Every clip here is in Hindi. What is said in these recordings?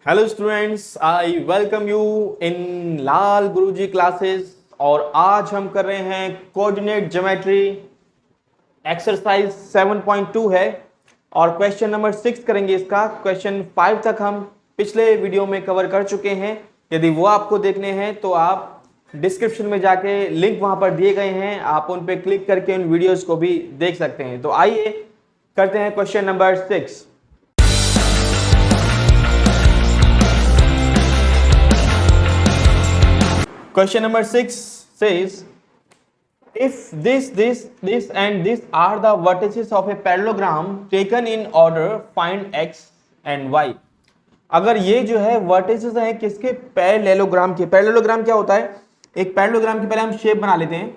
Hello students, I welcome you in Lal Guruji classes. और आज हम कर रहे हैं कोऑर्डिनेट ज्योमेट्री, एक्सरसाइज 7.2 है और क्वेश्चन नंबर 6 करेंगे। इसका क्वेश्चन 5 तक हम पिछले वीडियो में कवर कर चुके हैं। यदि वो आपको देखने हैं तो आप डिस्क्रिप्शन में जाके लिंक वहां पर दिए गए हैं, आप उन पे क्लिक करके उन वीडियोस को भी देख सकते हैं। तो आइए करते हैं question number 6। Question number 6 says, if this and this are the vertices of a parallelogram taken in order, find x and y। अगर ये जो है वर्टिसेस हैं किसके? पैरेललोग्राम के। पैरेललोग्राम क्या होता है? एक पैरेललोग्राम की पहले हम शेप बना लेते हैं।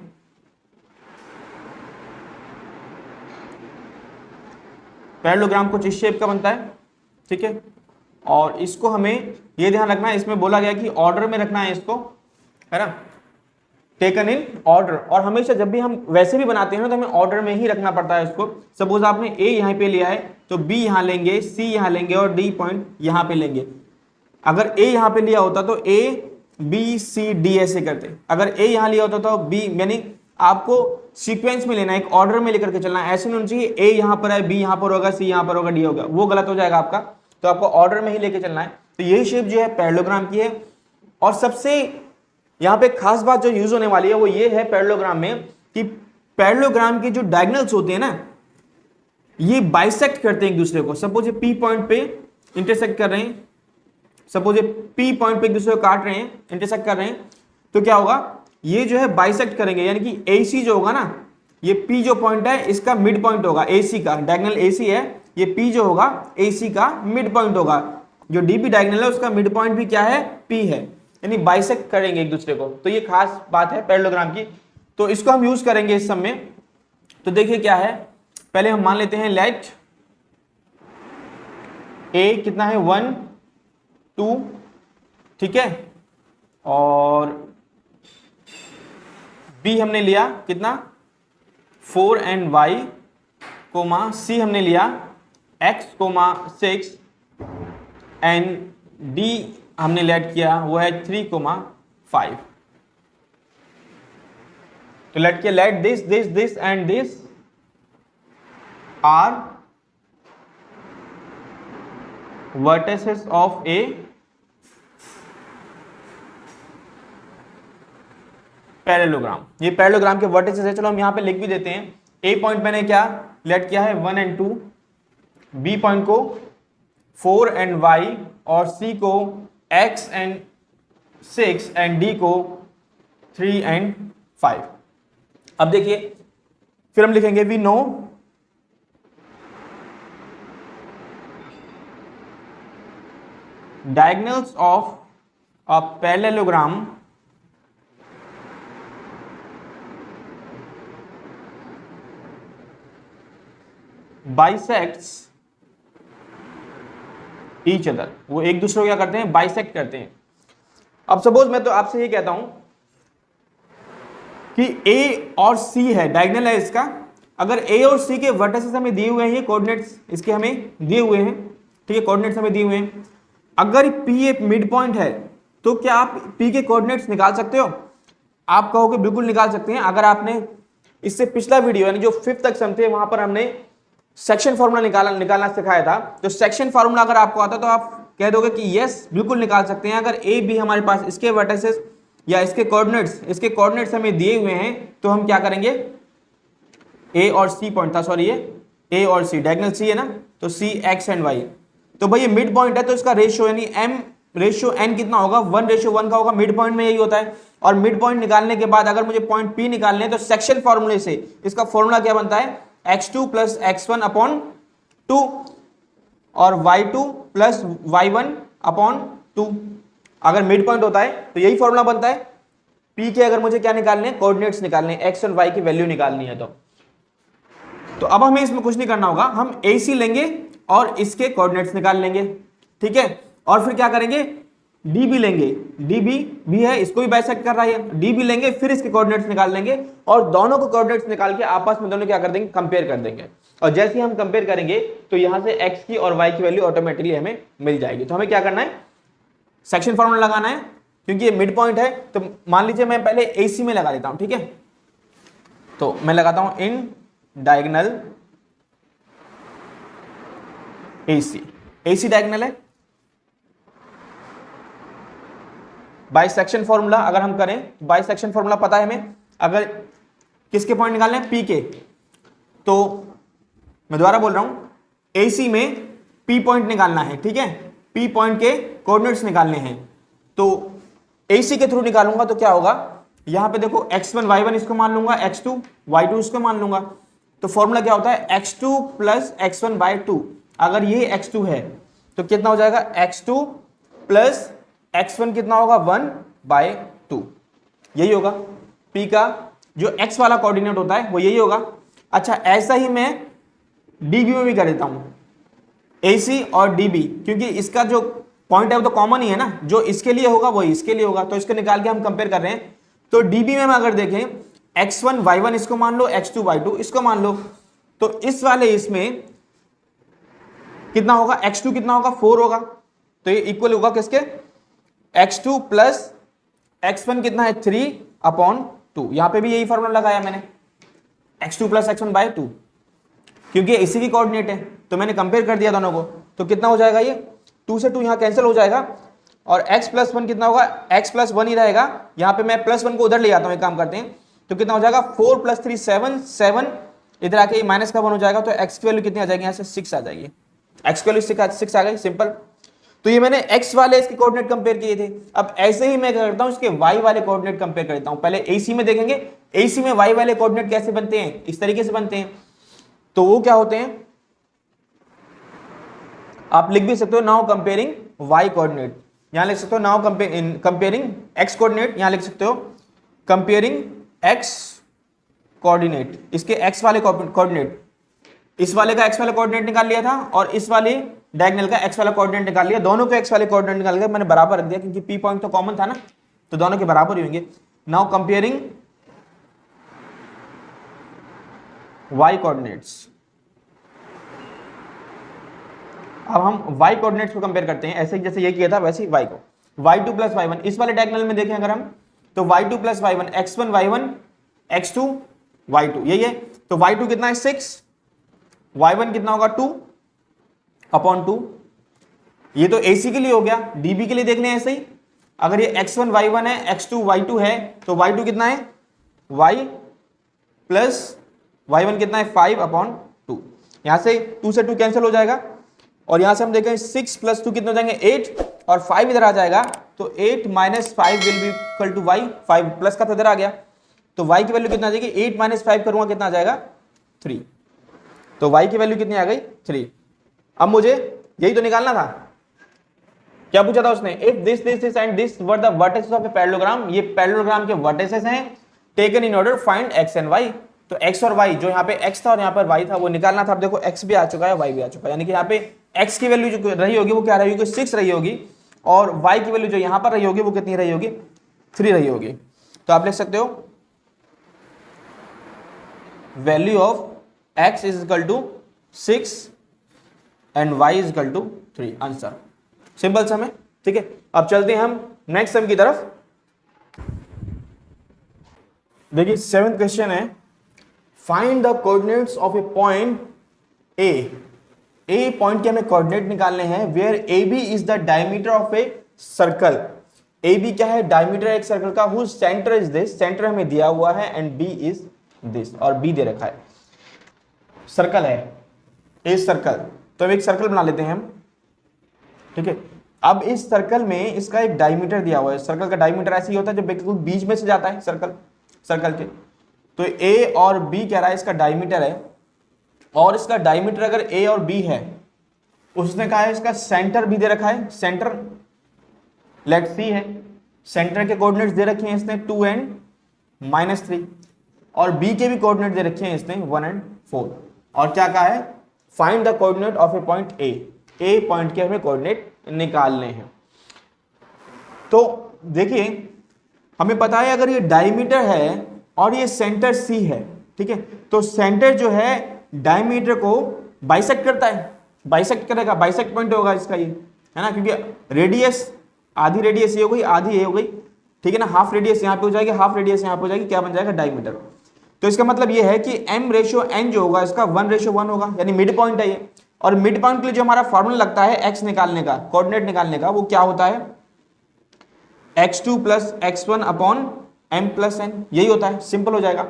पैरेललोग्राम कुछ इस शेप का बनता है, ठीक है। और इसको हमें ये ध्यान रखना है, इसमें बोला गया कि ऑर्डर में रखना है इसको, है ना, टेकन इन ऑर्डर। और हमेशा जब भी हम वैसे भी बनाते हैं ना तो हमें ऑर्डर में ही रखना पड़ता है इसको। सपोज आपने ए यहाँ पे लिया है तो बी यहाँ लेंगे, सी यहाँ लेंगे और डी पॉइंट यहाँ पे लेंगे। अगर ए यहाँ पे लिया होता तो ए बी सी डी ऐसे करते। अगर ए यहाँ लिया होता तो बी, यानी आपको सीक्वेंस में लेना है, एक ऑर्डर में लेकर के चलना है। ऐसे नहीं होना चाहिए ए यहाँ पर है, बी यहाँ पर होगा, सी यहाँ पर होगा, डी होगा, वो गलत हो जाएगा आपका। तो आपको ऑर्डर में ही लेके चलना है। तो यही शेप जो है पैरेललोग्राम की है। और सबसे यहाँ पे खास बात जो यूज होने वाली है वो ये है पैरेललोग्राम में कि पैरेललोग्राम के जो डायगोनल्स होते हैं ना, ये बाइसेक्ट करते हैं एक दूसरे को। सपोज ये पी पॉइंट पे इंटरसेक्ट कर रहे हैं, सपोज ये पी पॉइंट पे एक दूसरे को काट रहे हैं, इंटरसेक्ट कर रहे हैं, तो क्या होगा, ये जो है बाइसेक्ट करेंगे। यानी कि ए सी जो होगा ना, ये पी जो पॉइंट है इसका मिड पॉइंट होगा, ए सी का डायगोनल ए सी है, ये पी जो होगा ए सी का मिड पॉइंट होगा। जो डी पी डायगोनल है उसका मिड पॉइंट भी क्या है? पी है, यानी बाइसेक्ट करेंगे एक दूसरे को। तो ये खास बात है पैरेललोग्राम की, तो इसको हम यूज करेंगे इस सब में। तो देखिए क्या है, पहले हम मान लेते हैं लेट ए कितना है 1 2, ठीक है, और बी हमने लिया कितना 4 एंड y कोमा, सी हमने लिया x कोमा 6 एंड डी हमने लेट किया वो है 3,5। तो लेट किया, let this and this are vertices of a parallelogram. ये पैरेललोग्राम के वर्टिसेस है। चलो हम यहां पे लिख भी देते हैं। ए पॉइंट मैंने क्या लेट किया है 1 एंड 2, बी पॉइंट को 4 एंड y और सी को x एंड 6 एंड d को 3 एंड 5। अब देखिए फिर हम लिखेंगे we know diagonals of a parallelogram bisects each other. वो एक दूसरे को क्या करते हैं? बाइसेक्ट करते हैं। अब सपोज मैं तो आपसे ये कहता हूं कि ए और सी है, डायगोनल है इसका। अगर ए और सी के वर्टिसेस हमें दिए हुए हैं, ये कोऑर्डिनेट्स इसके हमें दिए हुए हैं, ठीक है, कोऑर्डिनेट्स हमें दिए हुए हैं। अगर पी एक मिड पॉइंट है तो क्या आप पी के कोऑर्डिनेट्स निकाल सकते हो? आप कहोगे बिल्कुल निकाल सकते हैं। अगर आपने इससे पिछला वीडियो यानी जो 5th तक सम थे वहां पर हमने सेक्शन फार्मूला निकालना सिखाया था। तो सेक्शन फार्मूला अगर आपको आता तो आप कह दोगे कि यस बिल्कुल निकाल सकते हैं। अगर ए बी हमारे पास इसके वर्टिसेस या इसके कोऑर्डिनेट्स हमें दिए हुए हैं तो हम क्या करेंगे, ए और सी पॉइंट था, सॉरी ये ए और सी डायगोनल सी है ना, तो सी एक्स एंड वाई। तो भाई ये मिड पॉइंट है तो इसका रेशियो यानी एम रेशियो एन कितना होगा? 1:1 का होगा। मिड पॉइंट में यही होता है। और मिड पॉइंट निकालने के बाद अगर मुझे पॉइंट पी निकालने हैं तो सेक्शन फॉर्मूले से इसका फॉर्मूला क्या बनता है? x2 प्लस x1 अपॉन 2 और y2 प्लस y1 अपॉन 2। अगर मिड पॉइंट होता है तो यही फॉर्मूला बनता है। p के अगर मुझे क्या निकालने हैं? कोऑर्डिनेट्स निकालने हैं, x और y की वैल्यू निकालनी है। तो अब हमें इसमें कुछ नहीं करना होगा, हम AC लेंगे और इसके कोऑर्डिनेट्स निकाल लेंगे, ठीक है। और फिर क्या करेंगे? DB लेंगे, DB भी है, इसको भी बाइसेक्ट कर रहा है, DB लेंगे, फिर इसके कोऑर्डिनेट्स निकाल लेंगे और दोनों को कोऑर्डिनेट्स निकाल के आपस में दोनों क्या कर देंगे? कंपेयर कर देंगे। और जैसे ही हम कंपेयर करेंगे तो यहां से x की और y की वैल्यू ऑटोमेटिकली हमें मिल जाएगी। तो हमें क्या करना है? सेक्शन फॉर्मूला लगाना है क्योंकि ये मिड पॉइंट है। तो मान लीजिए मैं पहले AC में लगा देता हूं, ठीक है। तो मैं लगाता हूं इन डायगोनल AC डायगोनल है। बाइसेक्शन फॉर्मूला अगर हम करें, बाइसेक्शन फॉर्मूला पता है हमें, अगर किसके पॉइंट निकालने हैं, P के, तो मैं दोबारा बोल रहा हूं AC में P पॉइंट निकालना है, ठीक है। P पॉइंट के कोऑर्डिनेट्स निकालने हैं, तो AC के थ्रू निकालूंगा तो क्या होगा, यहां पे देखो x1 y1 इसको मान लूंगा, x2 y2 इसको मान लूंगा। तो फॉर्मूला क्या होता है, x2 प्लस x1 बाय 2। अगर ये x2 है तो कितना हो जाएगा, x2 प्लस x1 कितना होगा, 1 बाय 2। यही होगा P का जो x वाला कोऑर्डिनेट होता है वो यही होगा। अच्छा, ऐसा ही मैं DB में भी कर देता हूं, AC और DB, क्योंकि इसका जो पॉइंट है वो तो कॉमन ही है ना, जो इसके लिए होगा वही इसके लिए होगा, तो इसको निकाल के हम कंपेयर कर रहे हैं। तो DB में हम अगर देखें, x1 y1 इसको मान लो, x2 y2 इसको मान लो, तो इस वाले इसमें कितना होगा, x2 कितना होगा, 4 होगा, तो ये इक्वल होगा किसके, x2 प्लस x1 कितना है, 3/2। यहां पे भी यही फॉर्मूला लगाया मैंने, x2 प्लस x1 बाय 2, क्योंकि इसी की कोऑर्डिनेट है, तो मैंने कंपेयर कर दिया दोनों को। तो कितना हो जाएगा, ये 2 से 2 यहां कैंसिल हो जाएगा, और x प्लस 1 कितना होगा, x प्लस 1 ही रहेगा। यहां पे मैं प्लस 1 को उधर ले जाता हूं, एक काम करते हैं, तो कितना हो जाएगा, 4 प्लस 3 7 इधर आके माइनस का 1 हो जाएगा, तो x की वैल्यू कितनी आ जाएगी, यहां से 6 आ जाएगी, x की वैल्यू 6 आ गई, सिंपल। तो ये मैंने x वाले इसके कोऑर्डिनेट कंपेयर किए थे। अब ऐसे ही मैं करता हूं, इसके y वाले कोऑर्डिनेट कंपेयर करता हूं। पहले AC में देखेंगे, AC में y वाले कोऑर्डिनेट कैसे बनते हैं, इस तरीके से बनते हैं। तो वो क्या होते हैं, आप लिख भी सकते हो, नाउ कंपेयरिंग y कोऑर्डिनेट, यहां लिख सकते हो नाउ कंपेयरिंग x कोऑर्डिनेट, यहां लिख सकते हो कंपेयरिंग x कोऑर्डिनेट, इसके x वाले कोऑर्डिनेट, इस वाले का x वाला कोऑर्डिनेट निकाल लिया था और इस वाले डायगोनल का x वाला कोऑर्डिनेट निकाल लिया, दोनों के x वाले कोऑर्डिनेट निकाल के मैंने बराबर रख दिया, क्योंकि P पॉइंट तो कॉमन था ना, तो दोनों के बराबर ही होंगे। नाउ कंपेयरिंग y कोऑर्डिनेट्स, अब हम y कोऑर्डिनेट्स को कंपेयर करते हैं, ऐसे ही जैसे ये किया था वैसे ही y को, y2 प्लस y1, इस वाले डायगोनल में देखें अगर हम, तो y2 plus y1, x1 y1 x2 y2, यही है। तो y2 कितना है, 6, y1 कितना होगा, 2/2। ये तो AC के लिए हो गया। DB के लिए देख लें ऐसे ही, अगर ये x1 y1 है, x2 y2 है, तो y2 कितना है, y प्लस y1 कितना है, 5/2। यहां से 2 से 2 कैंसिल हो जाएगा, और यहां से हम देखें 6 प्लस 2 कितने हो जाएंगे, 8, और 5 इधर आ जाएगा, तो 8 minus 5 will be equal to y, 5 plus का तो इधर आ गया, तो y की वैल्यू कितना आ जाएगी, 8 माइनस 5 करूंगा कितना आ जाएगा, 3। तो y की वैल्यू कितनी आ गई, 3। अब मुझे यही तो निकालना था, क्या पूछा था उसने, if this and this were the vertices of a parallelogram, ये पैरेललोग्राम के वर्टिसेस हैं, taken in order find x and y। तो x और y, जो यहाँ पे x था और यहाँ पर y था, वो निकालना था। अब देखो x भी आ चुका है, y भी आ चुका है, यानी कि यहाँ पे x की वैल्यू जो रही होगी वो क्या रही होगी, 6 रही होगी, और y की वैल्यू जो यहाँ पर रही होगी वो कितनी रही होगी, 3 रही होगी। तो आप लिख सकते हो value of x is equal to 6 and y is equal to 3, answer simple sum है, ठीक है। अब चलते हैं हम नेक्स्ट सम की तरफ। देखिए 7th क्वेश्चन है, find the coordinates of a point a point के हमें कोऑर्डिनेट निकालने हैं, where A B is the diameter of a circle. A B क्या है, डायमीटर एक सर्कल का, whose centre is this, centre हमें दिया हुआ है, एंड बी इज दिस, और बी दे रखा है। सर्कल है ए सर्कल, तो अब एक सर्कल बना लेते हैं हम, ठीक है। अब इस सर्कल में इसका एक डायमीटर दिया हुआ है, सर्कल का डायमीटर ऐसे ही होता है जब बिल्कुल बीच में से जाता है सर्कल के। तो ए और बी कह रहा है इसका डायमीटर है, और इसका डायमीटर अगर ए और बी है, उसने कहा है इसका सेंटर भी दे रखा है, सेंटर लेट सी है, सेंटर के कोऑर्डिनेट्स दे रखे हैं इसने 2 एंड -3, और बी के भी कोऑर्डिनेट दे रखे हैं इसने 1 एंड 4, और क्या कहा है, find the coordinate of a point a point के हमें कोऑर्डिनेट निकालने हैं। तो देखिए हमें पता है अगर ये डायमीटर है और ये सेंटर सी है, ठीक है, तो सेंटर जो है डायमीटर को बाइसेक्ट करता है, बाइसेक्ट करेगा, बाइसेक्ट पॉइंट होगा इसका ये, है ना, क्योंकि रेडियस आधी रेडियस ये हो गई, आधी ये हो गई, ठीक है ना। हाफ रेडियस यहाँ पे हो जाएगी, हाफ रेडियस यहाँ पे हो जाएगी, क्या बन जाएगा, डायमीटर। तो इसका मतलब ये है कि m/n जो होगा इसका 1/1 होगा, यानी मिड पॉइंट है ये। और मिड पॉइंट के लिए जो हमारा फॉर्मूला लगता है x निकालने का, कोऑर्डिनेट निकालने का, वो क्या होता है, x2 + x1 / m+n, यही होता है। सिंपल हो जाएगा।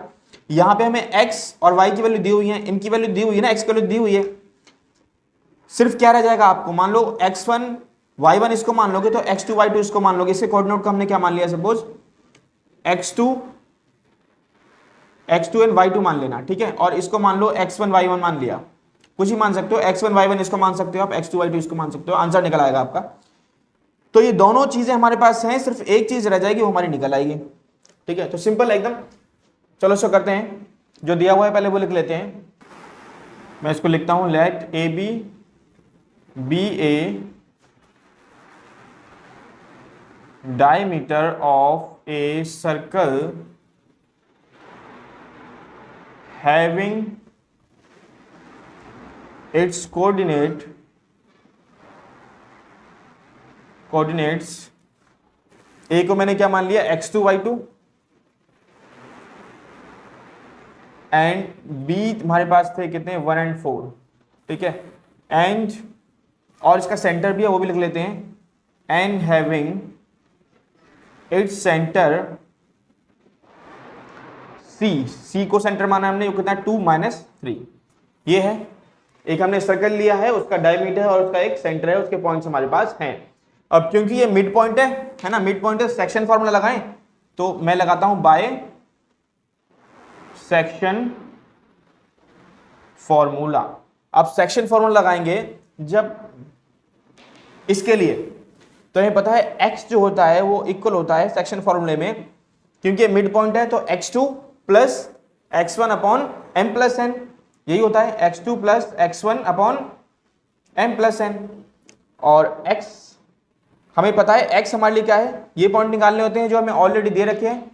यहां पे हमें x और y की वैल्यू दी हुई है, इनकी वैल्यू दी हुई है ना, x की वैल्यू दी हुई है। सिर्फ क्या रह जाएगा आपको, मान लो x1 y1 इसको मान लोगे तो x2 y2 इसको मान लोगे। इसके कोऑर्डिनेट को हमने क्या मान लिया, सपोज x2 एंड y2 मान लेना, ठीक है। और इसको मान लो x1 y1 मान लिया, कुछ ही मान सकते हो, x1 y1 इसको मान सकते हो आप, x2 y2 इसको मान सकते हो, आंसर निकल आएगा आपका। तो ये दोनों चीजें हमारे पास हैं, सिर्फ एक चीज रह जाएगी, वो हमारी निकल आएगी, ठीक है। तो सिंपल एकदम। चलो इसको करते हैं, जो दिया हुआ है पहले वो लिख लेते हैं। मैं इसको लिखता हूं, let A B a diameter of a circle having its coordinates a को मैंने क्या मान लिया, x2 y2, एंड b हमारे पास थे कितने, 1 और 4, ठीक है। एंड और इसका सेंटर भी है, वो भी लिख लेते हैं, and having its centre C को सेंटर माना हमने, वो कितना है, 2 - 3, ये है। एक हमने सर्कल लिया है, उसका डायमीटर है और उसका एक सेंटर है, उसके पॉइंट्स हमारे पास हैं। अब क्योंकि ये मिड पॉइंट है ना, मिड पॉइंट है, सेक्शन फॉर्मूला लगाएं, तो मैं लगाता हूं बाय सेक्शन फॉर्मूला। अब सेक्शन फॉर्मूला लगाएंगे जब इसके लिए, तो हमें पता है x जो होता है वो इक्वल होता है सेक्शन फॉर्मूले में, क्योंकि मिड पॉइंट है, तो x2 + x1 / m+n, यही होता है, x2 + x1 / m+n। और x हमें पता है, x हमारे लिए क्या है, ये पॉइंट निकालने होते हैं जो हमें ऑलरेडी दे रखे हैं।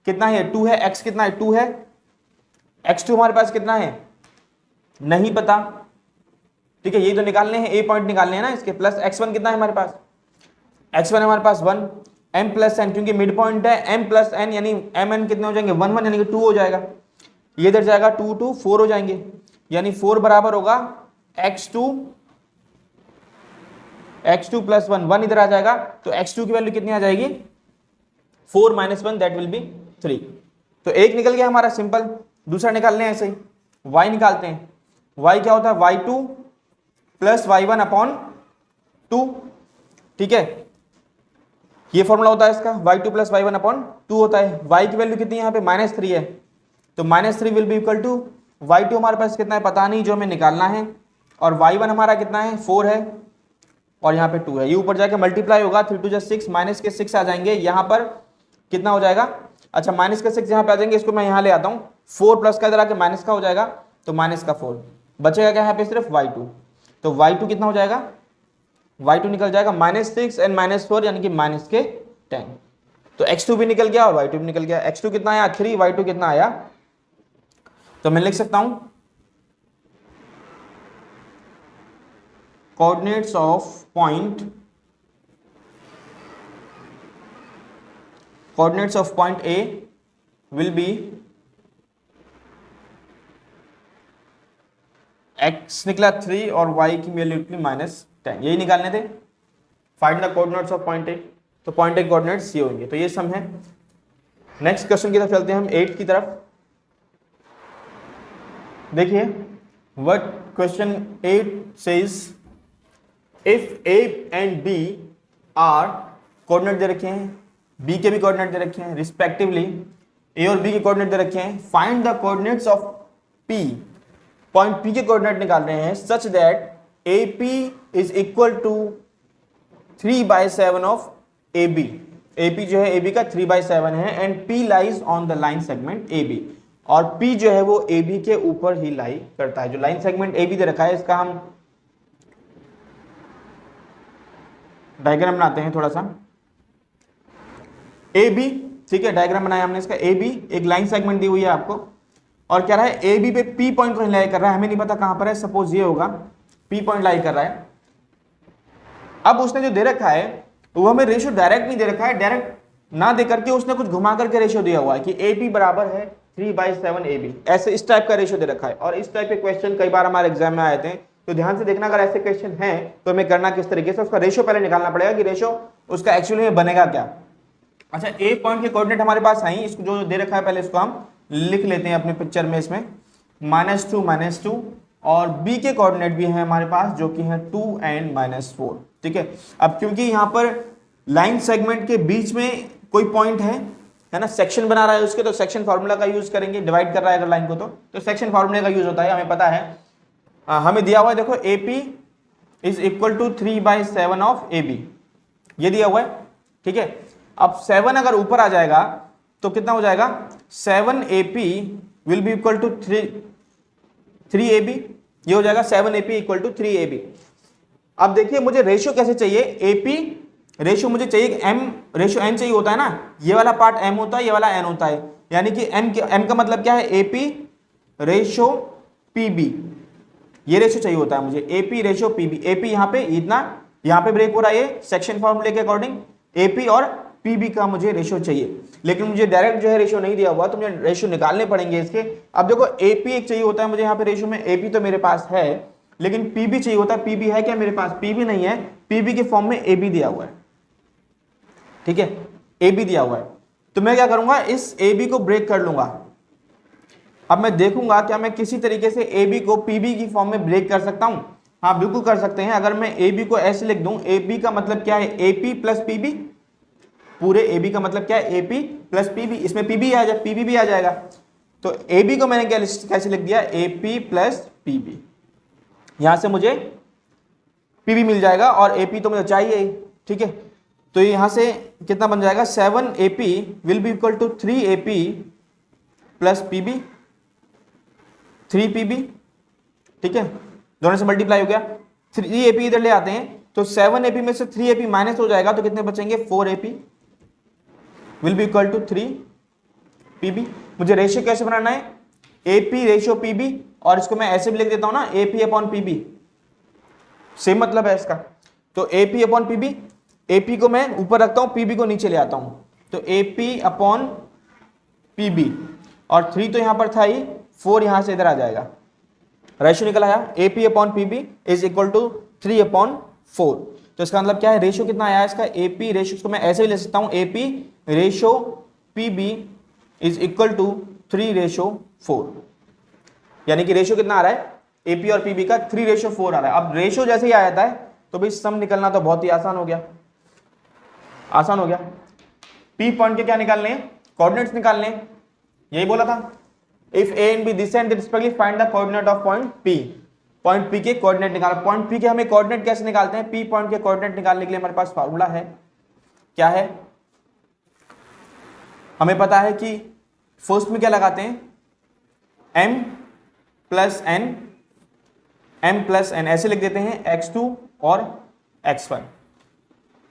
कितना है, 2 है, x कितना है, 2 है, x2 हमारे पास कितना है, नहीं पता, ठीक है। ये तो निकालने हैं, a पॉइंट निकालने हैं ना इसके, प्लस x1 कितना है हमारे पास, x1 हमारे पास 1, m+n क्योंकि मिड पॉइंट है, m+n यानी mn कितने हो जाएंगे, 1 1 यानी कि 2 हो जाएगा। ये इधर जाएगा 2 2 4 हो जाएंगे, यानी 4 बराबर होगा x2 + 1, 1 इधर आ जाएगा, तो x2 की वैल्यू कितनी आ जाएगी, 4 - 1 दैट विल बी 3। तो एक निकल गया हमारा, सिंपल। दूसरा निकालने हैं ऐसे ही, y निकालते हैं। y क्या होता है, y2 + y1 / 2, ठीक है। ये फॉर्मूला होता है इसका, y2 + y1 / 2 होता है। y की वैल्यू कितनी है यहाँ पे, -3 है, तो -3 will be equal to, y2 हमारे पास कितना है पता नहीं, जो हमें निकालना है, और y1 हमारा कितना है, 4 है, और यहाँ पे 2 है। ये ऊपर जाके मल्टीप्लाई होगा, 3 2 6, माइनस के 6 आ जाएंगे, यहाँ पर कितना हो जाएगा, अच्छा माइनस के 6 यहाँ पे आ जाएंगे, इसको मैं यहाँ ले आता हूँ, 4 प्लस का इधर आके माइनस का हो जाएगा, तो -4 बचेगा क्या यहाँ पे, सिर्फ y2। तो y2 कितना हो जाएगा, y2 निकल जाएगा -6 एंड -4 यानी कि -10। तो x2 भी निकल गया और y2 भी निकल गया। x2 कितना आया, 3, y2 कितना आया, तो मैं लिख सकता हूं coordinates of point A will be x निकला 3 और y की वैल्यू निकली -10, यही निकालने थे। Find the coordinates of point A, तो पॉइंट A कोऑर्डिनेट्स ये होंगे। तो ये सम है। नेक्स्ट क्वेश्चन की तरफ चलते हैं हम, 8 की तरफ। देखिए what question 8 says, if A and B are, coordinate दे रखे हैं, B के भी कोऑर्डिनेट दे रखे हैं रिस्पेक्टिवली, A और B के कोऑर्डिनेट दे रखे हैं, find the coordinates of P, point P के कोऑर्डिनेट निकाल रहे हैं, such that AP is equal to 3/7 of AB। AP जो है AB का 3/7 है, and P lies on the line segment AB, और P जो है वो AB के ऊपर ही लाई करता है। जो लाइन सेगमेंट AB दे रखा है, इसका हम डायग्राम बनाते हैं थोड़ा सा। AB, ठीक है, डायग्राम बनाया हमने इसका। AB एक लाइन सेगमेंट दी हुई है आपको, और क्या रहा है, AB पे P पॉइंट को लाई कर रहा है, हमें नहीं पता कहां पर है, सपोज ये होगा, P पॉइंट लाई कर रहा है। अब उसने जो दे रखा है वो हमें रेशियो डायरेक्ट नहीं दे रखा है, डायरेक्ट ना दे करके उसने कुछ घुमा करके रेशियो दिया हुआ है कि AP बराबर है 3/7 AB, ऐसे इस टाइप का रेशियो दे रखा है। और इस टाइप के क्वेश्चन कई बार हमारे एग्जाम में आए थे, तो ध्यान से देखना, अगर ऐसे क्वेश्चन हैं तो हमें करना किस तरीके से, उसका रेशियो पहले निकालना पड़ेगा कि रेशियो उसका एक्चुअली में बनेगा क्या। अच्छा, A पॉइंट के कोऑर्डिनेट हमारे पास आई, इसको जो दे रखा है पहले इसको हम लिख लेते हैं अपने पिक्चर में, इसमें -2 और B के कोऑर्डिनेट भी हैं हमारे पास जो कि है 2 और -4। ठीक है, अब क्योंकि यहाँ पर लाइन सेगमेंट के बीच में कोई पॉइंट है ना, सेक्शन बना रहा है उसके, तो सेक्शन फार्मूला का यूज करेंगे, डिवाइड कर रहा है अगर लाइन को तो सेक्शन फार्मूले का यूज होता है, हमें पता है। हमें दिया हुआ है, देखो AP is equal to 3/7 of AB, ये दिया हुआ है। ठीक है, अब 7 अगर ऊपर आ जाएगा तो कितना हो जाएगा, 7AP will be equal to 3AB, ये हो जाएगा 7AP इक्वल टू 3AB। अब देखिए मुझे रेशियो कैसे चाहिए, AP रेशियो मुझे चाहिए M रेशियो N चाहिए होता है ना, ये वाला पार्ट M होता है, ये वाला N होता है, यानी कि M का मतलब क्या है, AP रेशियो PB, ये रेशियो चाहिए होता है मुझे, AP रेशियो PB। AP यहाँ पे इतना, यहाँ पे ब्रेक हो रहा है सेक्शन फॉर्मूले के अकॉर्डिंग, AP और PB का मुझे रेशियो चाहिए, लेकिन मुझे डायरेक्ट जो है रेशियो नहीं दिया हुआ, तो मुझे रेशियो निकालने पड़ेंगे इसके। अब देखो AP एक चाहिए होता है मुझे यहाँ पे रेशियो में, AP तो मेरे पास है, लेकिन PB चाहिए होता है। PB है क्या मेरे पास, PB नहीं है, PB के फॉर्म में AB दिया हुआ है। ठीक है, AB दिया हुआ है, तो मैं क्या करूंगा, इस AB को ब्रेक कर लूंगा। अब मैं देखूंगा क्या मैं किसी तरीके से AB को PB की फॉर्म में ब्रेक कर सकता हूं। हाँ बिल्कुल कर सकते हैं। अगर मैं AB को ऐसे लिख दूं, AB का मतलब क्या है, AP प्लस PB, पूरे AB का मतलब क्या है, AP प्लस PB, इसमें PB आ जाए, PB भी आ जाएगा, तो AB को मैंने कैसे लिख दिया, AP प्लस PB, यहां से मुझे PB मिल जाएगा और AP तो मुझे चाहिए। ठीक है, तो यहां से कितना बन जाएगा, 7AP will be equal to 3AP plus PB, 3PB। ठीक है, दोनों से मल्टीप्लाई हो गया, 3AP इधर ले आते हैं तो 7AP में से 3AP माइनस हो जाएगा, तो कितने बचेंगे, 4AP will be equal to 3PB। मुझे रेशियो कैसे बनाना है, AP रेशियो PB, और इसको मैं ऐसे भी लिख देता हूं ना, AP अपॉन PB, सेम मतलब है इसका। तो AP अपॉन PB, AP को मैं ऊपर रखता हूं, PB को नीचे ले आता हूं, तो AP अपॉन PB, और 3 तो यहां पर था ही, 4 यहां से इधर आ जाएगा, रेशियो निकल आया, AP upon PB is equal to 3 upon 4। तो इसका मतलब क्या है, रेशियो कितना आया इसका, AP रेशियो को मैं ऐसे भी ले सकता हूं, AP ratio PB is equal to 3/4, यानी कि रेशियो कितना आ रहा है, AP और PB का 3/4 आ रहा है। अब रेशियो जैसे ही आ जाता है तो भाई सम निकलना तो बहुत ही आसान हो गया, आसान हो गया। P पॉइंट के क्या निकालने हैं, कोऑर्डिनेट्स निकालने हैं, यही बोला था, if A and B descend respectively find the coordinate of point P, point P के कोऑर्डिनेट निकालना। पॉइंट P के हमें कोऑर्डिनेट कैसे निकालते हैं, P पॉइंट के कोऑर्डिनेट निकालने के लिए हमारे पास फार्मूला है, क्या है, हमें पता है कि फर्स्ट में क्या लगाते हैं, M प्लस n, ऐसे लिख देते हैं, x2 और x1,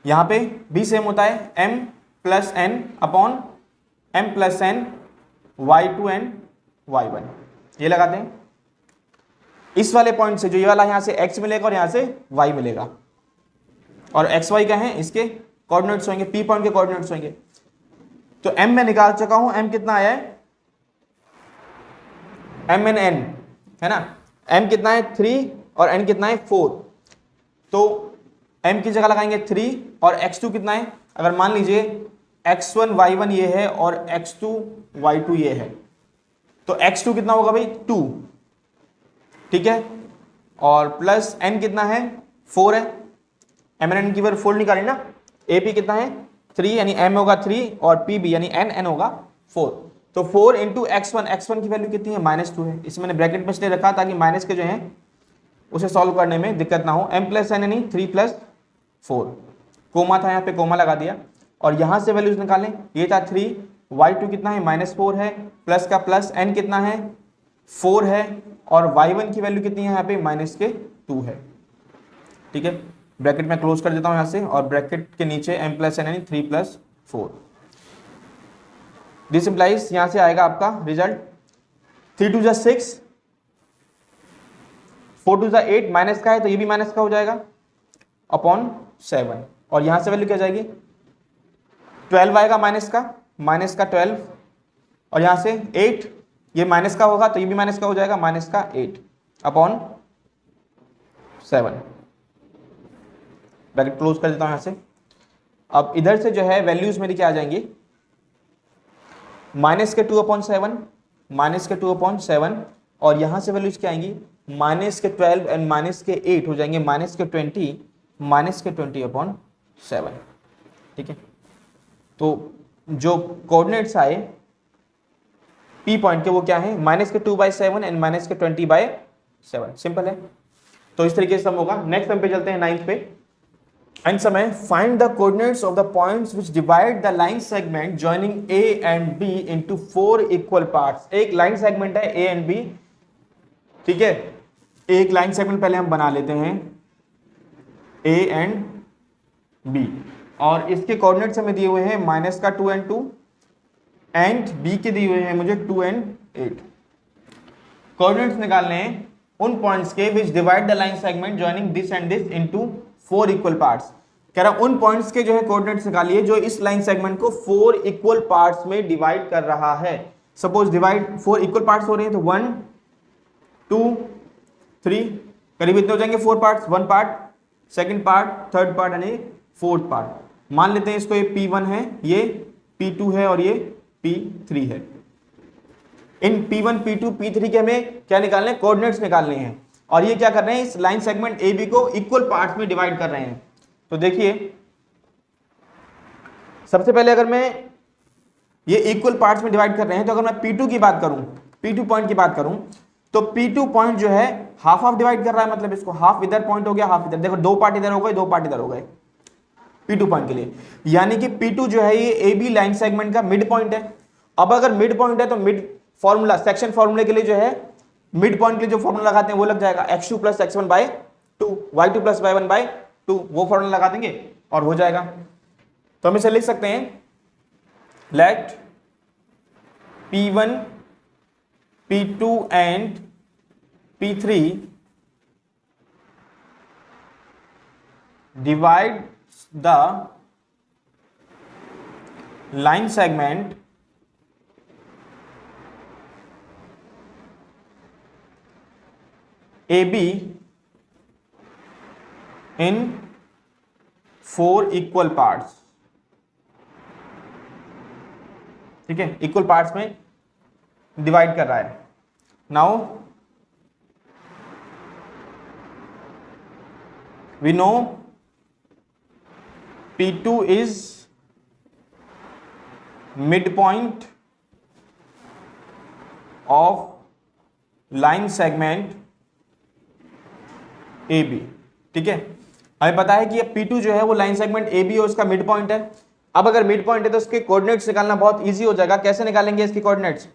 यहां पे भी सेम होता है, m plus n upon m plus n y2 and y1, ये लगाते हैं। इस वाले पॉइंट से जो ये वाला यहां से x मिलेगा और यहां से y मिलेगा, और x y क्या है, इसके कोऑर्डिनेट्स होंगे, P पॉइंट के कोऑर्डिनेट्स होंगे। तो m मैं निकाल चुका हूं, m कितना आया है, m एंड n है ना, m कितना है 3 और n कितना है 4, तो m की जगह लगाएंगे 3 और x2 कितना है, अगर मान लीजिए x1 y1 ये है और x2 y2 ये है, तो x2 कितना होगा भाई 2, ठीक है, और प्लस n कितना है 4 है, m एंड n की वैल्यू 4 निकाली ना, AP कितना है 3 यानी m होगा 3 और PB यानी n होगा 4, तो 4 इंटू x1 की वैल्यू कितनी है, -2 है, इसे मैंने ब्रैकेट में इसलिए रखा ताकि माइनस के जो है उसे सॉल्व करने में दिक्कत ना हो। m प्लस n यानी 3 + 4, कोमा था यहाँ पे कोमा लगा दिया, और यहाँ से वैल्यूज निकालें, ये था 3, y2 कितना है -4 है, प्लस का प्लस n कितना है 4 है, और y1 की वैल्यू कितनी है यहाँ पे -2 है। ठीक है, ब्रैकेट में क्लोज कर देता हूँ यहाँ से, और ब्रैकेट के नीचे m प्लस n यानी 3 + 4, दिस इम्प्लाइज यहाँ से आएगा आपका रिजल्ट 3 2 6, 4 2 8, माइनस का है तो ये भी माइनस का हो जाएगा अपॉन 7। और यहां से वैल्यू क्या जाएगी, 12 आएगा माइनस का 12, और यहां से 8, ये माइनस का होगा तो ये भी माइनस का हो जाएगा, माइनस का 8 अपॉन 7, ब्रैकेट क्लोज कर देता हूं यहां से। अब इधर से जो है वैल्यूज मेरी क्या आ जाएंगी, माइनस के 2/7, माइनस के 2/7, और यहां से वैल्यूज क्या आएंगी, माइनस के 12 एंड माइनस के 8 हो जाएंगे माइनस के 20, माइनस के 20/7। ठीक है, तो जो कोऑर्डिनेट्स आए पी पॉइंट के वो क्या है, माइनस के 2/7 एंड माइनस के 20/7। सिंपल है, तो इस तरीके से हम होगा। नेक्स्ट हम पे चलते हैं 9th पे। And some find the coordinates of the points which divide the line segment joining A and B into 4 equal parts. एक लाइन सेगमेंट है ए एंड बी, ठीक है, एक लाइन सेगमेंट पहले हम बना लेते हैं ए एंड बी, और इसके कोऑर्डिनेट्स हमें दिए हुए हैं माइनस का 2 and 2 एंड बी के दिए हुए हैं मुझे 2 and 8। कोऑर्डिनेट्स निकालने हैं उन पॉइंट्स के विच divide the line segment joining this and this into 4 equal parts. कह रहा उन पॉइंट्स के जो है कोऑर्डिनेट्स निकालिए जो इस लाइन सेगमेंट को 4 इक्वल पार्ट्स में डिवाइड कर रहा है। सपोज डिवाइड 4 इक्वल पार्ट्स हो रहे हैं तो 1 2 3 करीब इतने हो जाएंगे 4 parts, 1 part, second part, third part यानी फोर्थ पार्ट। मान लेते हैं इसको ये P1 है, ये P2 है और ये P3 है। इन P1 P2 P3 के हमें क्या निकालने हैं, कोऑर्डिनेट्स निकालने हैं, और ये क्या कर रहे हैं, इस लाइन सेगमेंट AB को इक्वल पार्ट्स में डिवाइड कर रहे हैं। तो देखिए सबसे पहले अगर मैं ये इक्वल पार्ट्स में डिवाइड कर रहे हैं तो अगर मैं P2 की बात करूं, P2 पॉइंट की बात करूं तो P2 पॉइंट जो है हाफ हाफ डिवाइड कर रहा है, मतलब इसको हाफ इधर पॉइंट हो गया, हाफ इधर। देखो 2 पार्ट इधर हो गए, 2 पार्ट इधर हो गए P2 पॉइंट के लिए, यानी कि P2 जो है ये AB लाइन सेगमेंट का मिड पॉइंट है। अब अगर मिड पॉइंट है तो मिड फॉर्मूला, सेक्शन फॉर्मूले के लिए जो है मिड पॉइंट के लिए जो फॉर्मूला लगाते हैं वो लग जाएगा x2 + x1/2 y2 + y1/2, वो फॉर्मूला लगा देंगे और हो जाएगा। तो हम इसे लिख सकते हैं let P1 P2 and P3 divide the line segment AB in 4 equal parts. ठीक है, इक्वल पार्ट्स में डिवाइड कर रहा है। Now we know P2 is mid point of line segment AB। ठीक है, हमें पता है कि ये P2 जो है वो लाइन सेगमेंट AB है, उसका मिड पॉइंट है। अब अगर मिड पॉइंट है तो उसके कोऑर्डिनेट्स निकालना बहुत इजी हो जाएगा। कैसे निकालेंगे इसके कोऑर्डिनेट्स,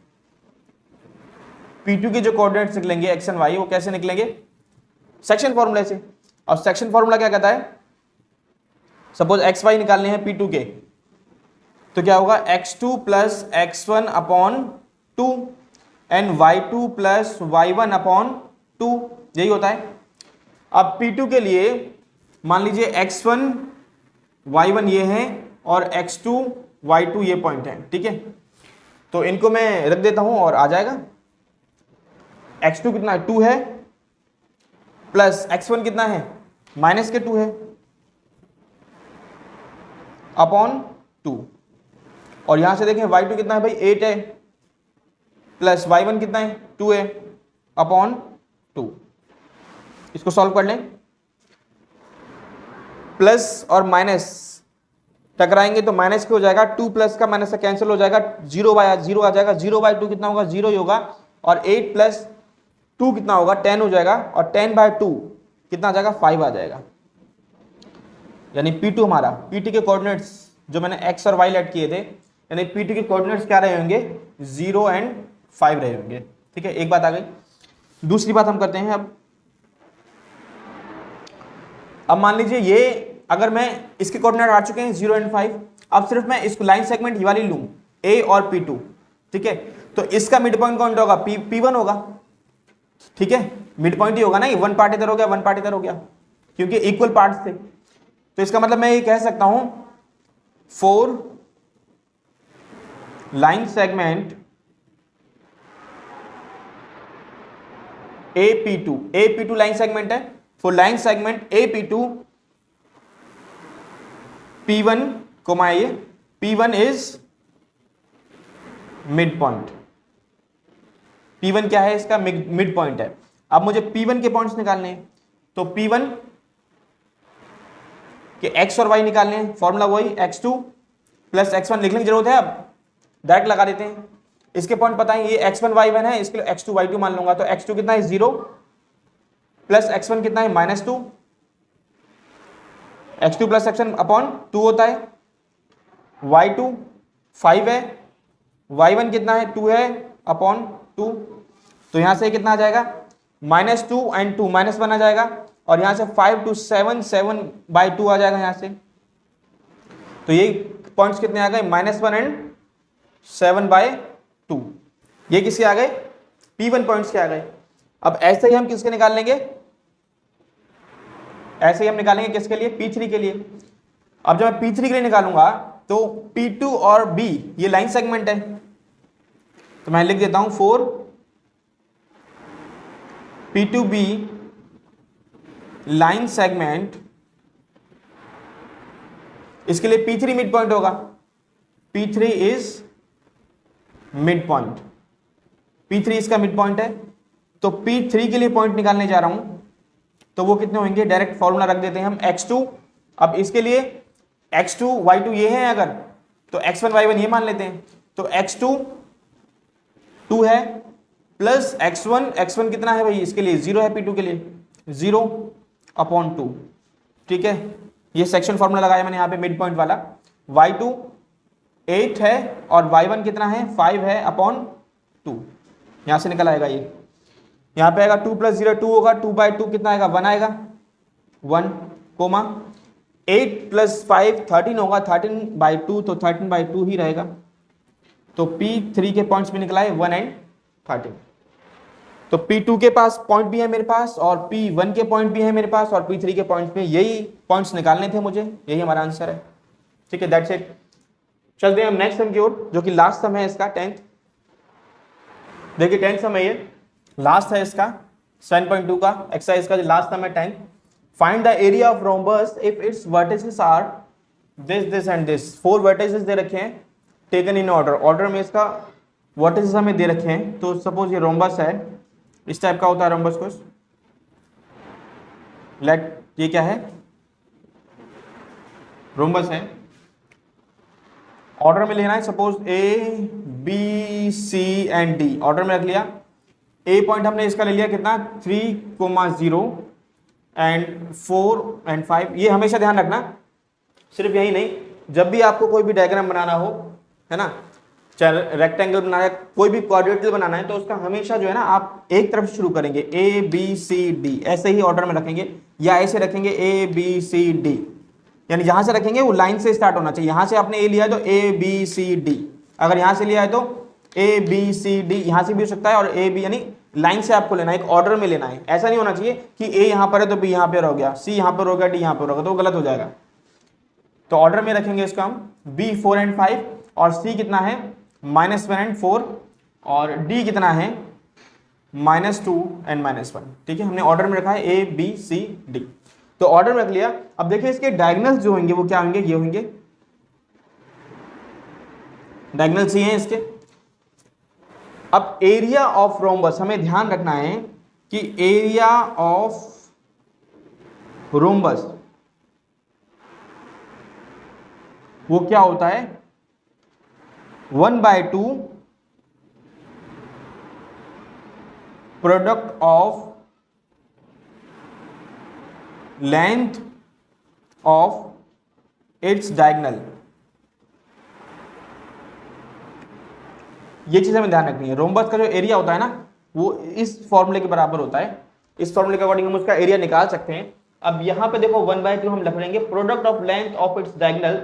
P2 के जो कोऑर्डिनेट्स निकलेंगे x एंड y वो कैसे निकलेंगे, सेक्शन फॉर्मूले से। और सेक्शन फॉर्मूला क्या कहता है, सपोज xy निकालने हैं P2 के तो क्या होगा x2 + x1/2 and y2 + y1/2, यही होता है। अब P2 के लिए मान लीजिए x1 y1 ये है और x2 y2 ये पॉइंट है। ठीक है, तो इनको मैं रख देता हूं और आ जाएगा। x2 कितना है, 2 है, प्लस x1 कितना है, माइनस के 2 है, अपॉन 2, और यहां से देखें y2 कितना है भाई 8 है, प्लस y1 कितना है 2 है, अपॉन 2। इसको सॉल्व कर लें, प्लस और माइनस टकराएंगे तो माइनस क्या हो जाएगा, 2 प्लस का माइनस का कैंसिल हो जाएगा, 0 आ जाएगा, 0/2 कितना होगा, 0 ही होगा, और 8 + 2 कितना होगा, 10 हो जाएगा, और 10/2 कितना आ जाएगा, 5 आ जाएगा। यानी P2 हमारा, P2 के कोऑर्डिनेट्स जो मैंने x और y लेट किए थे, यानी P2 के कोऑर्डिनेट्स क्या रहे होंगे, 0 and 5 रहे होंगे। ठीक है, एक बात आ गई। दूसरी बात हम करते हैं अब मान लीजिए ये अगर मैं इसके कोऑर्डिनेट आ चुके हैं 0 and 5, अब सिर्फ मैं इसको लाइन सेगमेंट ये वाली लूं A और P2। ठीक है, तो इसका मिड पॉइंट कौन होगा, P1 होगा। ठीक है, मिड पॉइंट ही होगा ना, 1 पार्ट इधर हो गया, 1 पार्ट इधर हो गया, क्योंकि इक्वल पार्ट्स थे। तो इसका मतलब मैं ये कह सकता हूं 4 line segment AP2 line segment है। For line segment AP2 P1 comma ये P1 is mid point. P1 क्या है? इसका मिड पॉइंट है। अब मुझे P1 के पॉइंट्स निकालने हैं, तो P1 के x और y निकालने हैं। फॉर्मूला वही x2 प्लस x1 लिखने की जरूरत है, अब डायरेक्ट लगा देते हैं। इसके पॉइंट पता है, ये x1 y1 है, इसके लिए x2 y2 मान लूंगा। तो x2 कितना है 0 प्लस x1 कितना है -2, x2 प्लस x1 अपॉन 2 होता है। y2 5 है, y1 कितना है 2 है अपॉन 2। तो यहां से कितना आ जाएगा -2 एंड 2 -1 आ जाएगा, और यहां से 5 to 7 7/2 आ जाएगा यहां से। तो ये पॉइंट्स कितने आ गए -1 एंड 7/2। ये किसके आ गए? P1 पॉइंट्स के आ गए। अब ऐसे ही हम किसके निकाल लेंगे? ऐसे ही हम निकालेंगे किसके लिए? P3 के लिए। अब जब मैं P3 के लिए निकालूंगा तो P2 और B ये लाइन सेगमेंट है, तो मैं लिख देता हूं 4 P2B लाइन सेगमेंट। इसके लिए P3 मिड पॉइंट होगा। P3 is mid point, P3 इसका मिड पॉइंट है। तो P3 के लिए पॉइंट निकालने जा रहा हूं, तो वो कितने होंगे? डायरेक्ट फॉर्मूला रख देते हैं हम x2। अब इसके लिए x2 y2 ये है, अगर तो x1 y1 ये मान लेते हैं। तो x2 2 है प्लस x1 कितना है भाई? इसके लिए 0 है, P2 के लिए 0 अपॉन 2। ठीक है, ये सेक्शन फॉर्मूला लगाया मैंने यहाँ पे मिड पॉइंट वाला। y2 8 है और y1 कितना है 5 है अपॉन 2। यहां से निकल आएगा ये, यहां पे आएगा 2 + 0 2 होगा, 2/2 कितना आएगा 1 आएगा 1 कोमा 8 + 5 13 होगा, 13/2 तो 13/2 ही रहेगा। तो P3 के पॉइंट्स भी निकला है 1 एंड 13। तो P2 के पास पॉइंट भी है मेरे पास, और P1 के पॉइंट भी है मेरे पास, और P3 के पॉइंट्स में यही पॉइंट्स निकालने थे मुझे, यही हमारा आंसर है। ठीक है, दैट्स इट। चलते हैं हम नेक्स्ट सम की ओर, जो कि लास्ट सम है इसका 10th। देखिए 10th सम है, ये लास्ट है इसका 7.2 का एक्सरसाइज का, जो लास्ट सम है 10th। Find the area of rhombus if its vertices are this and this. 4 vertices दे रखे हैं, टेकन इन ऑर्डर में इसका वर्टिसेस हमें दे रखे हैं। तो सपोज ये रोम्बस है, इस टाइप का होता है रोम्बस कुछ। लेट ये क्या है? रोम्बस है, ऑर्डर में लेना है। Suppose A B C and D order में रख लिया। A पॉइंट हमने इसका ले लिया कितना 3,0 एंड 4 एंड 5। ये हमेशा ध्यान रखना, सिर्फ यही नहीं, जब भी आपको कोई भी डायग्राम बनाना हो, है ना, चाहे रेक्टेंगल बनाना है, कोई भी क्वाड्रेटिकल बनाना है, तो उसका हमेशा जो है ना आप एक तरफ शुरू करेंगे A B C D, ऐसे ही ऑर्डर में रखेंगे, या ऐसे रखेंगे A B C D, यानी जहां से रखेंगे वो लाइन से स्टार्ट होना चाहिए। यहां से आपने ए लिया है तो A B C D, अगर यहां से लिया है तो A B C D, यहां से भी हो सकता है, और A B, यानी लाइन से आपको लेना है, एक ऑर्डर में लेना है। ऐसा नहीं होना चाहिए कि A यहां पर है तो B यहां पर हो गया, C यहां पर हो गया, D यहां पर होगा, तो गलत हो जाएगा। तो ऑर्डर में रखेंगे इसको हम B 4 एंड 5, और C कितना है -1 एंड 4, और D कितना है -2 एंड -1। ठीक है, हमने ऑर्डर में रखा है A B C D, तो ऑर्डर में रख लिया। अब देखिए इसके डायगोनल्स जो होंगे वो क्या होंगे? ये होंगे डायगोनल्स ही हैं इसके। अब एरिया ऑफ रोम्बस हमें ध्यान रखना है कि एरिया ऑफ रोम्बस वो क्या होता है? 1/2 product of length of its diagonal. ये चीज हमें ध्यान रखनी है। रोम्बस का जो एरिया होता है ना, वो इस फॉर्मूले के बराबर होता है। इस फॉर्मूले के अकॉर्डिंग हम उसका एरिया निकाल सकते हैं। अब यहां पे देखो 1/2 हम लिख लेंगे product of length of its diagonal.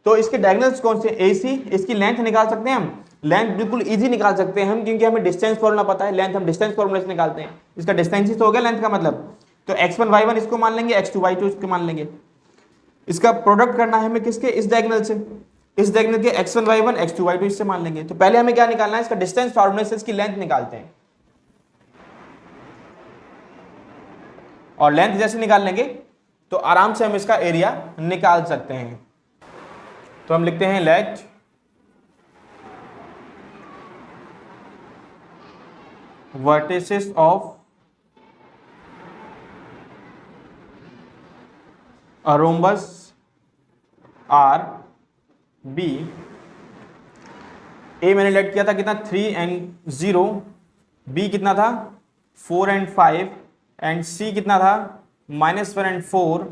तो इसके डायगोनल्स कौन से? AC, इसकी लेंथ निकाल सकते हैं हम, लेंथ बिल्कुल इजी निकाल सकते हैं हम, क्योंकि हमें डिस्टेंस फॉर्मूला पता है। लेंथ हम डिस्टेंस फॉर्मूले से निकालते हैं, इसका डिस्टेंस ही तो हो गया लेंथ का मतलब। तो x1 y1 इसको मान लेंगे, x2 y2 इसको मान लेंगे। इसका प्रोडक्ट करना है हमें किसके, इस डायगोनल से, इस डायगोनल के x1 y1 x2 y2 इससे मान लेंगे। तो पहले हमें क्या निकालना है, इसका डिस्टेंस फार्मूले से इसकी लेंथ निकालते हैं, और लेंथ जैसे निकाल लेंगे तो आराम से हम इसका एरिया निकाल सकते हैं। तो हम लिखते हैं let vertices of a rhombus are B, A मैंने लेट किया था कितना 3 and 0, बी कितना था 4 and 5, एंड सी कितना था -1 and 4,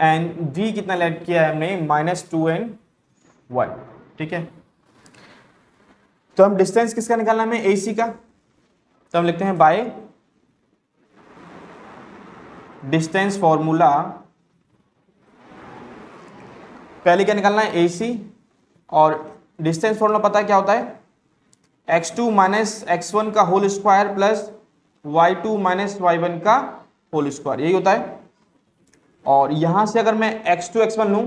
एंड डी कितना लेट किया है हमने -2 and 1। ठीक है, तो हम डिस्टेंस किसका निकालना है हमें, ए सी का। तो हम लिखते हैं बाय डिस्टेंस फॉर्मूला, पहले क्या निकालना है ए सी, और डिस्टेंस फॉर्मूला पता है क्या होता है, x2 माइनस x1 का whole square plus y2 minus y1 का होल स्क्वायर, यही होता है। और यहां से अगर मैं x2 x1 लूं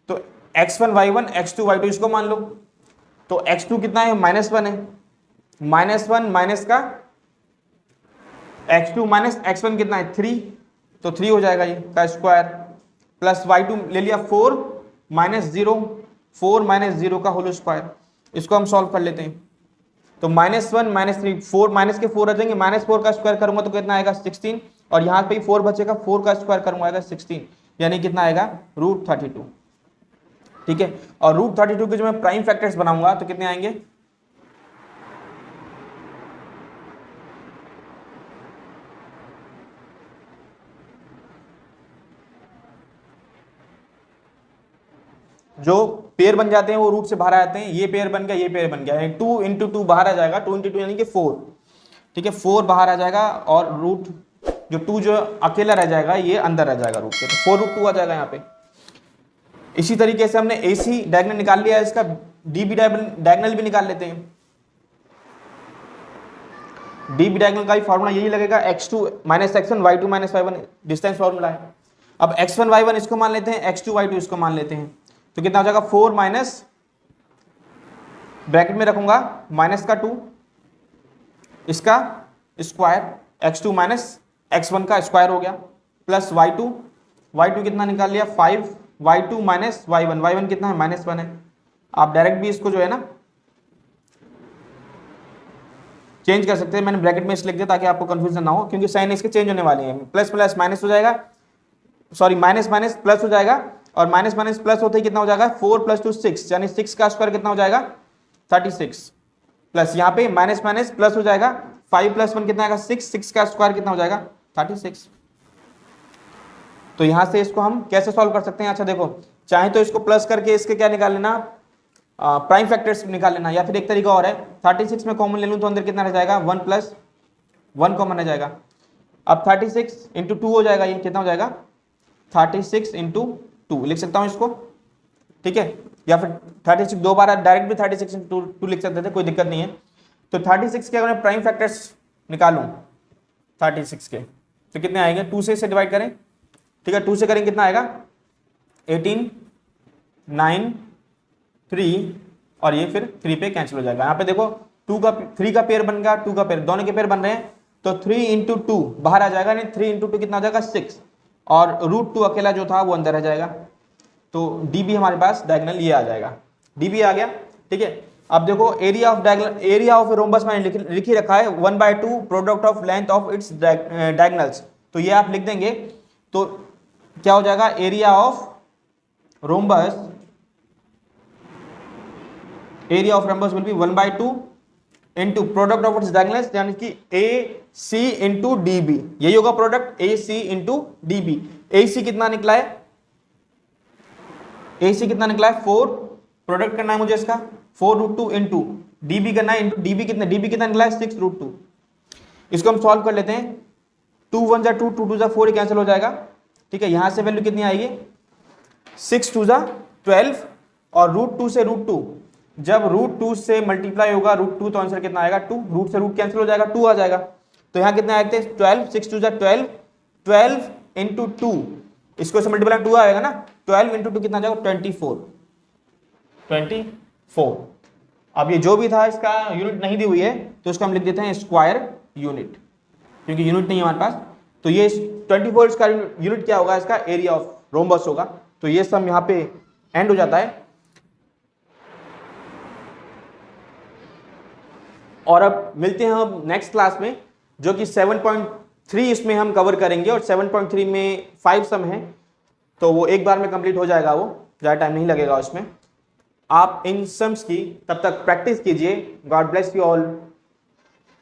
तो x1 y1 x2 y2 इसको मान लो, तो x2 कितना है -1 है, -1 माइनस का x2 माइनस x1 कितना है 3, तो 3 हो जाएगा ये का स्क्वायर, प्लस y2 ले लिया 4 माइनस 0, 4 माइनस 0 का होल स्क्वायर। इसको हम सॉल्व कर लेते हैं, तो -1 -3 4 माइनस के 4 आ जाएंगे, -4 का स्क्वायर करूंगा तो कितना आएगा 16, और यहाँ पे 4 बचेगा, 4 का स्क्वायर करूंगा आएगा 16, यानी कितना आएगा √32। ठीक है, और √32 के जो मैं प्राइम फैक्टर्स बनाऊंगा तो कितने आएंगे, जो पेयर बन जाते हैं वो रूट से बाहर आ जाते हैं, ये पेयर बन गया, ये पेयर बन गया, 2 × 2 बाहर आ जाएगा, 2 × 2 यानी कि 4। ठीक है, 4 बाहर आ जाएगा, और रूट जो 2 जो अकेला रह जाएगा ये अंदर रह जाएगा रूट के, तो 4√2 आ जाएगा यहाँ पे। इसी तरीके से हमने ए सी डायगोनल निकाल लिया है, इसका डी बी डायगोनल भी निकाल लेते हैं। डी बी डायगोनल का भी फॉर्मूला यही लगेगा, x2 minus x1 y2 minus y1 distance formula है। अब x1 y1 इसको मान लेते हैं, x2 y2 इसको मान लेते हैं, तो कितना हो जाएगा 4 माइनस, ब्रैकेट में रखूंगा -2, इसका स्क्वायर x2 माइनस x1 का स्क्वायर हो गया, प्लस y2 कितना निकाल लिया 5, y2 माइनस y1 कितना है -1 है। आप डायरेक्ट भी इसको जो है ना चेंज कर सकते हैं, मैंने ब्रैकेट में इस लिख दिया ताकि आपको कंफ्यूजन ना हो, क्योंकि साइन इसके चेंज होने वाले हैं, प्लस प्लस माइनस हो जाएगा, सॉरी माइनस माइनस प्लस हो जाएगा, और माइनस माइनस प्लस होते ही कितना हो जाएगा 4 + 2 6, यानी 6 का स्क्वायर कितना हो जाएगा 36, प्लस यहाँ पे माइनस माइनस प्लस हो जाएगा, 5 + 1 कितना आएगा 6 का स्क्वायर कितना हो जाएगा 36। तो यहां से इसको हम कैसे सॉल्व कर सकते हैं, अच्छा देखो, चाहे तो इसको प्लस करके इसके क्या निकाल लेना, प्राइम फैक्टर्स निकाल लेना, या फिर एक तरीका और है 36 में कॉमन ले लूं तो अंदर कितना रह जाएगा 1 + 1 कॉमन रह जाएगा। अब 36 × 2 हो जाएगा, ये कितना हो जाएगा 36 × 2 लिख सकता हूं इसको। ठीक है, या फिर 36 दो बार डायरेक्ट भी 36 × 2 लिख सकते थे, कोई दिक्कत नहीं है। तो 36 के अगर मैं प्राइम फैक्टर्स निकालूं 36 के तो कितने आएंगे, 2 से इसे डिवाइड करें। ठीक है, 2 से करेंगे कितना आएगा 18 9 3, और ये फिर 3 पे कैंसिल हो जाएगा। यहाँ पे देखो 3 का पेयर बन गया, 2 का पेयर, दोनों के पेयर बन रहे हैं, तो 3 × 2 बाहर आ जाएगा, नहीं 3 × 2 कितना हो जाएगा 6, और √2 अकेला जो था वो अंदर रह जाएगा। तो डी बी हमारे पास डायगोनल ये आ जाएगा, डी बी आ गया। ठीक है, अब देखो एरिया ऑफ रोम्बस मैंने लिख ही रखा है 1/2 product of length of its diagonals, तो ये आप लिख देंगे, तो क्या हो जाएगा area of rhombus will be 1/2 into product of its diagonals, यानी कि AC इंटू DB, यही होगा product AC into DB। AC कितना निकला है, AC कितना निकला है 4, प्रोडक्ट करना है मुझे इसका 4√2 इंटू DB करना है, इंटू DB कितना, DB कितना निकला है 6√2। इसको हम सॉल्व कर लेते हैं, 2 × 1 = 2, 2 × 2 = 4, कैंसिल हो जाएगा। ठीक है, यहां से वैल्यू कितनी आएगी 6 × 2 = 12, और √2 से √2, जब √2 से मल्टीप्लाई होगा √2 तो आंसर कितना आएगा 2, रूट से रूट कैंसिल हो जाएगा 2 आ जाएगा। तो यहाँ कितने आए थे 12, 6 × 2 = 12, 12 इंटू 2, इसको से मल्टीप्लाई 2 आएगा ना, 12 इंटू 2 कितना जाएगा 24। अब ये जो भी था इसका यूनिट नहीं दी हुई है तो इसको हम लिख देते हैं स्क्वायर यूनिट, क्योंकि यूनिट नहीं है हमारे पास। तो ये 24 का यूनिट क्या होगा, इसका एरिया ऑफ रोम्बस होगा। तो ये सब यहाँ पे एंड हो जाता है। और अब मिलते हैं हम नेक्स्ट क्लास में, जो कि 7.3 इसमें हम कवर करेंगे, और 7.3 में 5 सम है, तो वो एक बार में कंप्लीट हो जाएगा, वो ज़्यादा टाइम नहीं लगेगा उसमें। आप इन सम्स की तब तक प्रैक्टिस कीजिए। God bless you all.